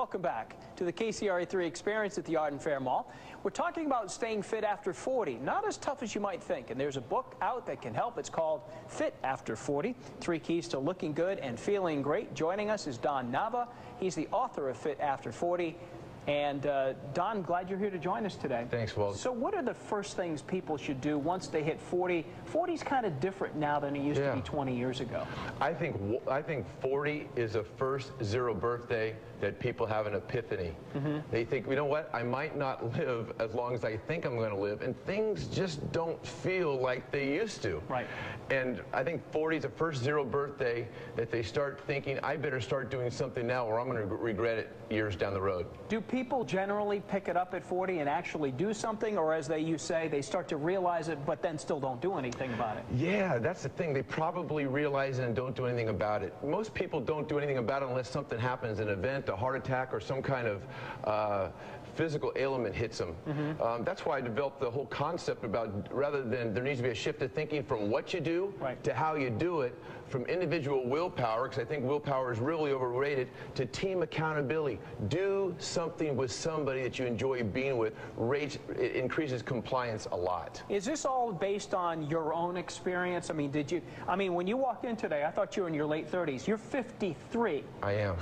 Welcome back to the KCRA 3 Experience at the Arden Fair Mall. We're talking about staying fit after 40. Not as tough as you might think, and there's a book out that can help. It's called Fit After 40, 3 Keys to Looking Good and Feeling Great. Joining us is Don Nava. He's the author of Fit After 40. And Don, glad you're here to join us today. Thanks, Walt. So what are the first things people should do once they hit 40? 40's kind of different now than it used to be 20 years ago. I think 40 is the first zero birthday that people have an epiphany. They think, you know what, I might not live as long as I think I'm going to live, and things just don't feel like they used to. Right. And I think 40 is the first zero birthday that they start thinking, I better start doing something now or I'm going to regret it years down the road. Do people generally pick it up at 40 and actually do something, or as you say, they start to realize it but then still don't do anything about it? Yeah, that's the thing. They probably realize it and don't do anything about it. Most people don't do anything about it unless something happens, an event, a heart attack, or some kind of physical ailment hits them. That's why I developed the whole concept about, rather than there needs to be a shift of thinking from what you do to how you do it, from individual willpower, because I think willpower is really overrated, to team accountability. Do something with somebody that you enjoy being with. It increases compliance a lot. Is this all based on your own experience? I mean, when you walked in today, I thought you were in your late 30s. You're 53. I am.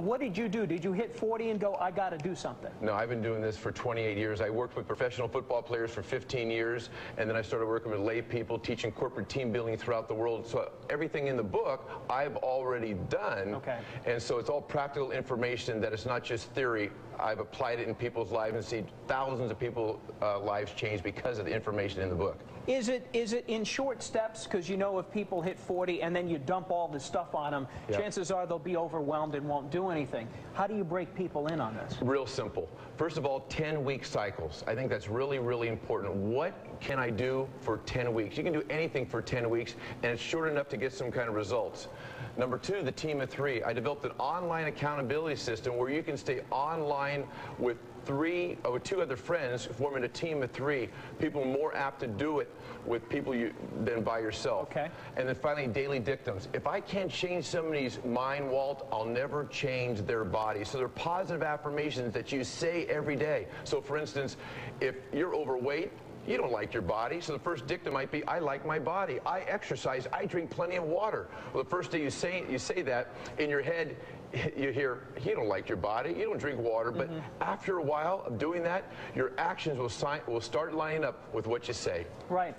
What did you do? Did you hit 40 and go, I got to do something? No, I've been doing this for 28 years. I worked with professional football players for 15 years, and then I started working with lay people, teaching corporate team building throughout the world. So everything in the book I've already done, and so it's all practical information that it's not just theory. I've applied it in people's lives and seen thousands of people's lives change because of the information in the book. Is it in short steps? Because you know, if people hit 40 and then you dump all this stuff on them, chances are they'll be overwhelmed and won't do anything. How do you break people in on this? Real simple. First of all, 10-week cycles. I think that's really, really important. What can I do for 10 weeks? You can do anything for 10 weeks, and it's short enough to get some kind of results. Number 2, the team of 3. I developed an online accountability system where you can stay online with 2 other friends, forming a team of 3. People more apt to do it with people than by yourself. And then finally, daily dictums. If I can't change somebody's mind, Walt, I'll never change their body. So they're positive affirmations that you say every day. So for instance, if you're overweight, you don't like your body, so the first dictum might be, I like my body. I exercise. I drink plenty of water. Well, the first day you say that, in your head, you hear, you don't like your body, you don't drink water, but after a while of doing that, your actions will start lining up with what you say. Right.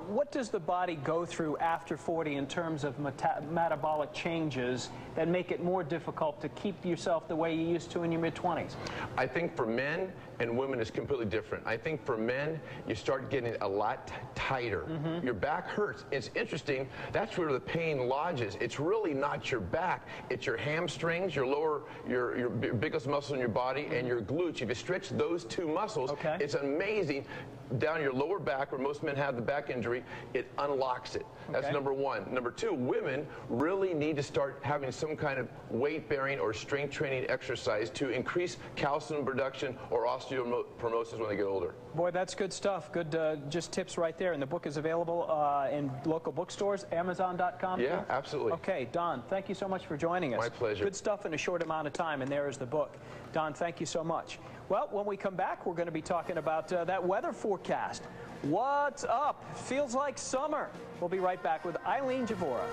What does the body go through after 40 in terms of metabolic changes that make it more difficult to keep yourself the way you used to in your mid-20s? I think for men and women it's completely different. I think for men, you start getting a lot tighter. Your back hurts. It's interesting, that's where the pain lodges. It's really not your back, it's your hamstrings, your biggest muscle in your body, and your glutes. If you stretch those 2 muscles, it's amazing. Down your lower back, where most men have the back injury, it unlocks it. That's number 1. Number 2, women really need to start having some kind of weight-bearing or strength training exercise to increase calcium production or osteoporosis when they get older. Boy, that's good stuff. Good just tips right there. And the book is available in local bookstores, Amazon.com? Yeah, absolutely. Okay, Don, thank you so much for joining us. My pleasure. Good stuff in a short amount of time, and there is the book. Don, thank you so much. Well, when we come back, we're going to be talking about that weather forecast. What's up? Feels like summer. We'll be right back with Eileen Javora.